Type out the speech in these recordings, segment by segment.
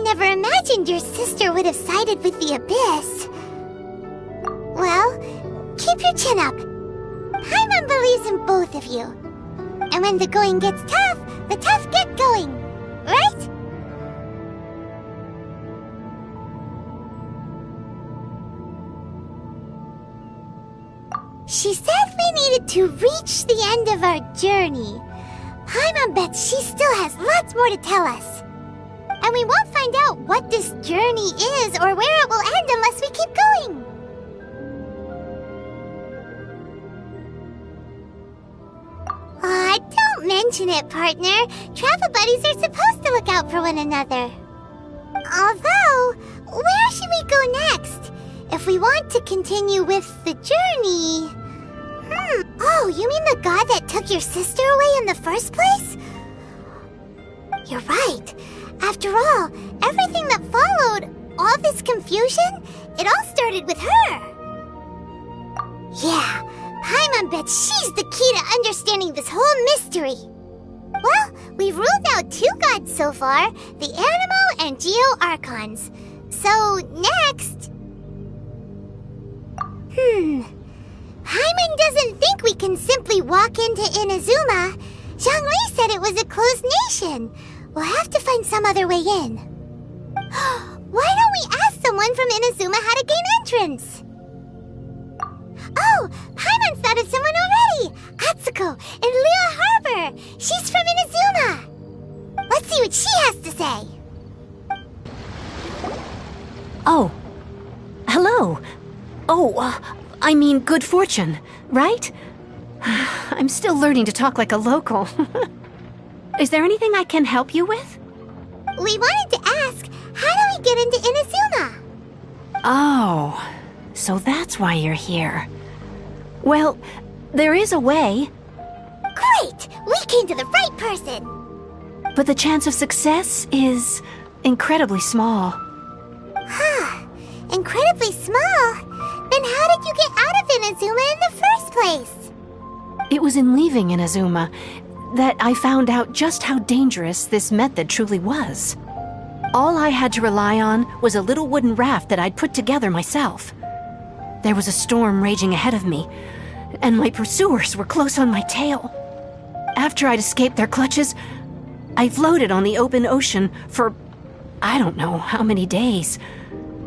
never imagined your sister would have sided with the Abyss. Well, keep your chin up. Paimon believes in both of you. And when the going gets tough, the tough get going. Right? She said we needed to reach the end of our journey. Paimon bets she still has lots more to tell us. And we won't find out what this journey is or where it will end unless we keep going. Aw, don't mention it, partner. Travel buddies are supposed to look out for one another. Although, where should we go next? If we want to continue with the journey... Oh, you mean the god that took your sister away in the first place? You're right. After all, everything that followed, all this confusion, it all started with her. Yeah, Paimon bets she's the key to understanding this whole mystery. Well, we've ruled out 2 gods so far, the Animo and Geo Archons. So, next... Paimon doesn't think we can simply walk into Inazuma. Zhongli said it was a closed nation. We'll have to find some other way in. Why don't we ask someone from Inazuma how to gain entrance? Oh, Paimon's thought of someone already! Atsuko in Liyue Harbor! She's from Inazuma! Let's see what she has to say. Oh. Hello. Oh, I mean good fortune, right? I'm still learning to talk like a local. Is there anything I can help you with? We wanted to ask, how do we get into Inazuma? Oh, so that's why you're here. Well, there is a way. Great! We came to the right person! But the chance of success is incredibly small. Huh. Incredibly small? Then how did you get out of Inazuma in the first place? It was in leaving Inazuma that I found out just how dangerous this method truly was. All I had to rely on was a little wooden raft that I'd put together myself. There was a storm raging ahead of me, and my pursuers were close on my tail. After I'd escaped their clutches, I floated on the open ocean for I don't know how many days.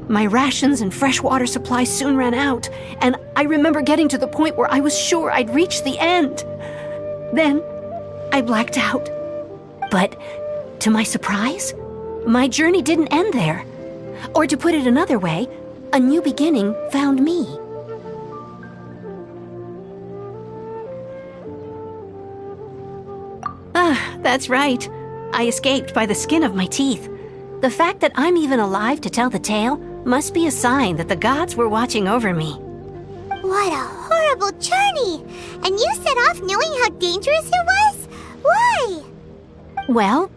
My rations and fresh water supply soon ran out, and I remember getting to the point where I was sure I'd reached the end. Then, I blacked out. But, to my surprise, my journey didn't end there. Or to put it another way, a new beginning found me. Ah, that's right. I escaped by the skin of my teeth. The fact that I'm even alive to tell the tale must be a sign that the gods were watching over me. What a horrible journey! And you set off knowing how dangerous it was? Why? Well,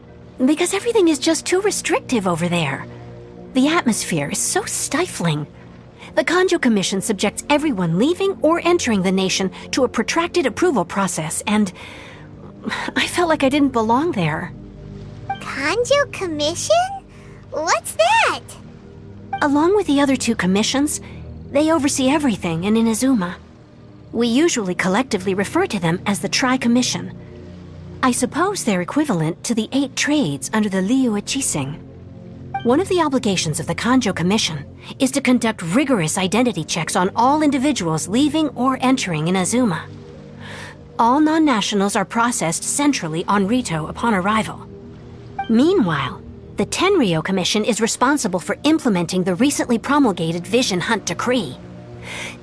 because everything is just too restrictive over there. The atmosphere is so stifling. The Kanjo Commission subjects everyone leaving or entering the nation to a protracted approval process, and I felt like I didn't belong there. Kanjo Commission? What's that? Along with the other 2 commissions, they oversee everything in Inazuma. We usually collectively refer to them as the Tri-Commission. I suppose they're equivalent to the 8 trades under the Liyue Chising. One of the obligations of the Kanjo Commission is to conduct rigorous identity checks on all individuals leaving or entering Inazuma. All non-nationals are processed centrally on Rito upon arrival. Meanwhile, the Tenryo Commission is responsible for implementing the recently promulgated Vision Hunt Decree.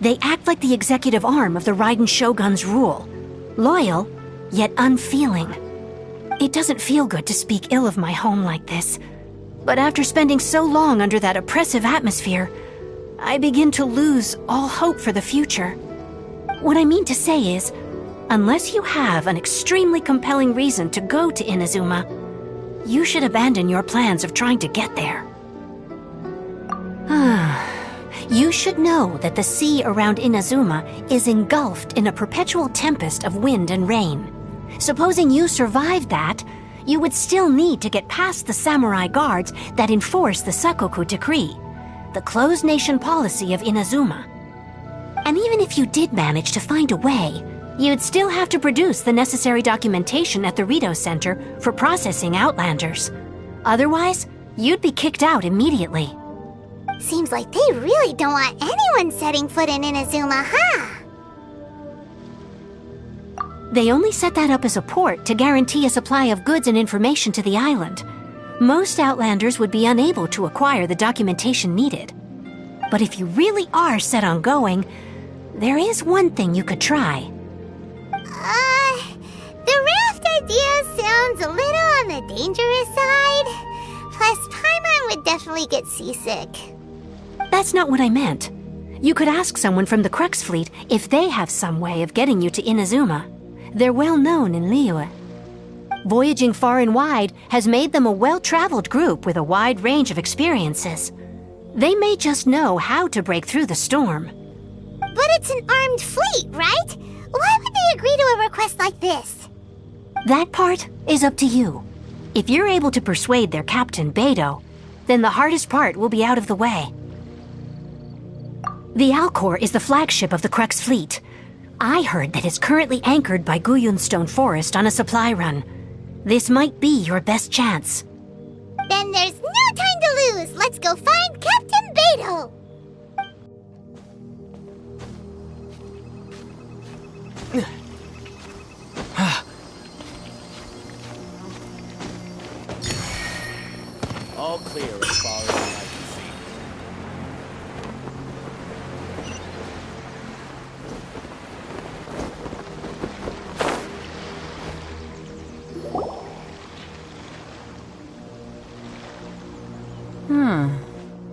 They act like the executive arm of the Raiden Shogun's rule, loyal, yet unfeeling. It doesn't feel good to speak ill of my home like this, but after spending so long under that oppressive atmosphere, I begin to lose all hope for the future. What I mean to say is, unless you have an extremely compelling reason to go to Inazuma, you should abandon your plans of trying to get there. You should know that the sea around Inazuma is engulfed in a perpetual tempest of wind and rain. Supposing you survived that, you would still need to get past the samurai guards that enforce the Sakoku Decree, the closed nation policy of Inazuma. And even if you did manage to find a way, you'd still have to produce the necessary documentation at the Rito Center for processing Outlanders. Otherwise, you'd be kicked out immediately. Seems like they really don't want anyone setting foot in Inazuma, huh? They only set that up as a port to guarantee a supply of goods and information to the island. Most Outlanders would be unable to acquire the documentation needed. But if you really are set on going, there is one thing you could try. The raft idea sounds a little on the dangerous side. Plus, Paimon would definitely get seasick. That's not what I meant. You could ask someone from the Crux Fleet if they have some way of getting you to Inazuma. They're well known in Liyue. Voyaging far and wide has made them a well-traveled group with a wide range of experiences. They may just know how to break through the storm. But it's an armed fleet, right? Why would they agree to a request like this? That part is up to you. If you're able to persuade their captain, Beidou, then the hardest part will be out of the way. The Alcor is the flagship of the Crux Fleet. I heard that it's currently anchored by Guyunstone Forest on a supply run. This might be your best chance. Then there's no time to lose. Let's go find Captain Beidou. All clear as far as I can see.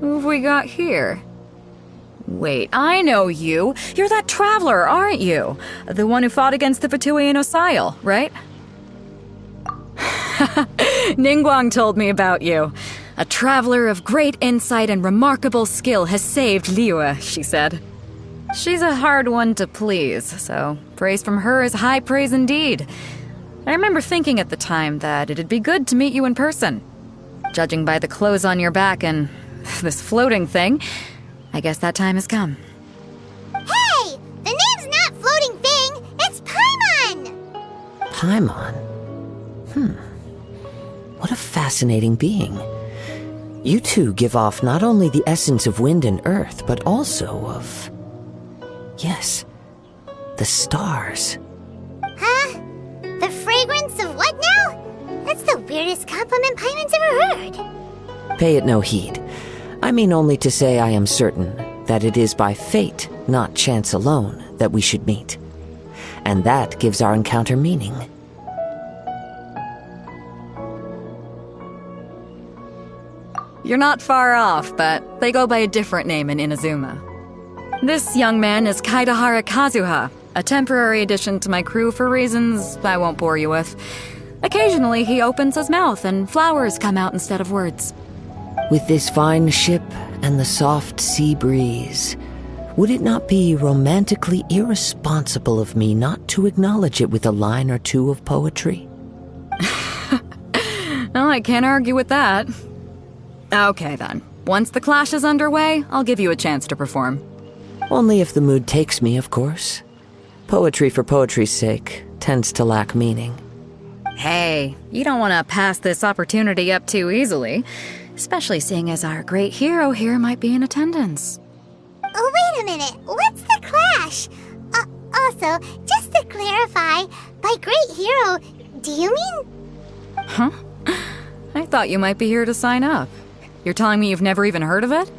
Who have we got here? Wait, I know you. You're that traveler, aren't you? The one who fought against the Fatui and Osail, right? Ningguang told me about you. A traveler of great insight and remarkable skill has saved Liyue, she said. She's a hard one to please, so praise from her is high praise indeed. I remember thinking at the time that it'd be good to meet you in person. Judging by the clothes on your back and this floating thing, I guess that time has come. Hey! The name's not Floating Thing, it's Paimon! Paimon? What a fascinating being. You two give off not only the essence of wind and earth, but also of... yes, the stars. Huh? The fragrance of what now? That's the weirdest compliment Paimon's ever heard. Pay it no heed. I mean only to say I am certain that it is by fate, not chance alone, that we should meet. And that gives our encounter meaning. You're not far off, but they go by a different name in Inazuma. This young man is Kaidahara Kazuha, a temporary addition to my crew for reasons I won't bore you with. Occasionally, he opens his mouth and flowers come out instead of words. With this fine ship and the soft sea breeze, would it not be romantically irresponsible of me not to acknowledge it with a line or two of poetry? Well, I can't argue with that. Okay then. Once the clash is underway, I'll give you a chance to perform. Only if the mood takes me, of course. Poetry for poetry's sake tends to lack meaning. Hey, you don't want to pass this opportunity up too easily, especially seeing as our great hero here might be in attendance. Oh, wait a minute. What's the clash? Also, just to clarify, by great hero, do you mean... Huh? I thought you might be here to sign up. You're telling me you've never even heard of it?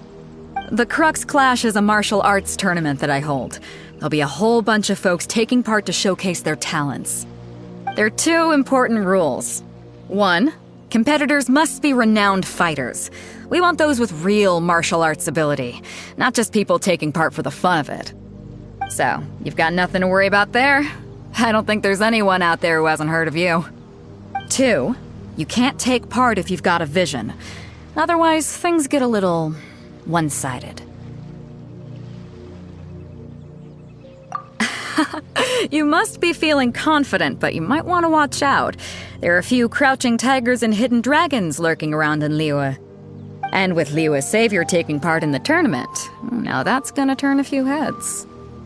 The Crux Clash is a martial arts tournament that I hold. There'll be a whole bunch of folks taking part to showcase their talents. There are two important rules. 1, competitors must be renowned fighters. We want those with real martial arts ability, not just people taking part for the fun of it. So, you've got nothing to worry about there. I don't think there's anyone out there who hasn't heard of you. 2, you can't take part if you've got a vision. Otherwise, things get a little one-sided. You must be feeling confident, but you might want to watch out. There are a few crouching tigers and hidden dragons lurking around in Liyue. And with Liyue's savior taking part in the tournament, now that's gonna turn a few heads.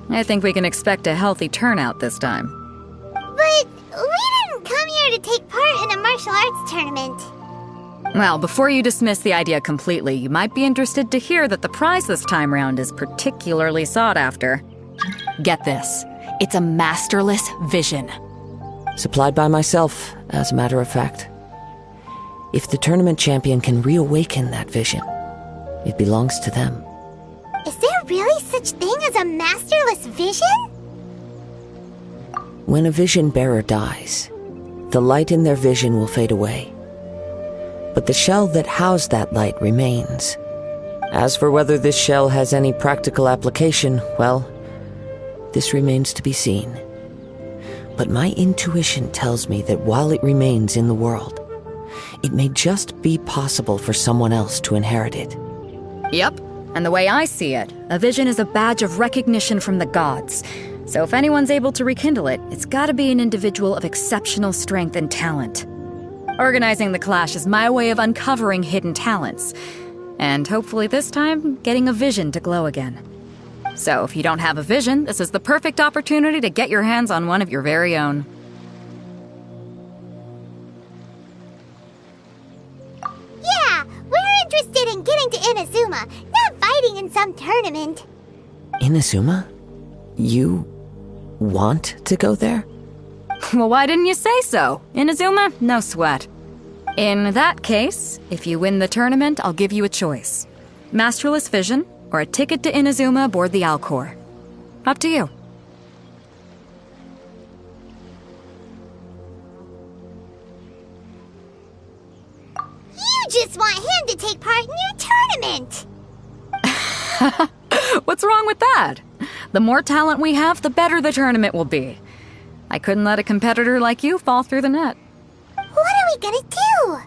I think we can expect a healthy turnout this time. But we didn't come here to take part in a martial arts tournament. Well, before you dismiss the idea completely, you might be interested to hear that the prize this time round is particularly sought after. Get this. It's a masterless vision. Supplied by myself, as a matter of fact. If the tournament champion can reawaken that vision, it belongs to them. Is there really such thing as a masterless vision? When a vision bearer dies, the light in their vision will fade away. But the shell that housed that light remains. As for whether this shell has any practical application, well, this remains to be seen. But my intuition tells me that while it remains in the world, it may just be possible for someone else to inherit it. Yep, and the way I see it, a vision is a badge of recognition from the gods. So if anyone's able to rekindle it, it's gotta be an individual of exceptional strength and talent. Organizing the clash is my way of uncovering hidden talents. And hopefully this time, getting a vision to glow again. So if you don't have a vision, this is the perfect opportunity to get your hands on one of your very own. Yeah, we're interested in getting to Inazuma, not fighting in some tournament. Inazuma? You want to go there? Well, why didn't you say so? Inazuma? No sweat. In that case, if you win the tournament, I'll give you a choice. Masterless Vision, or a ticket to Inazuma aboard the Alcor. Up to you. You just want him to take part in your tournament! What's wrong with that? The more talent we have, the better the tournament will be. I couldn't let a competitor like you fall through the net. What are we gonna do?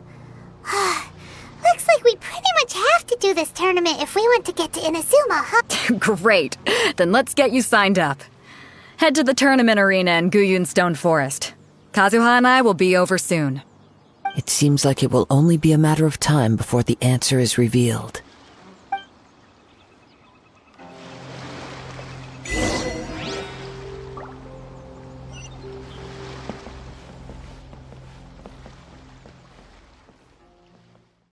Looks like we pretty much have to do this tournament if we want to get to Inazuma, huh? Great. Then let's get you signed up. Head to the tournament arena in Guyun Stone Forest. Kazuha and I will be over soon. It seems like it will only be a matter of time before the answer is revealed.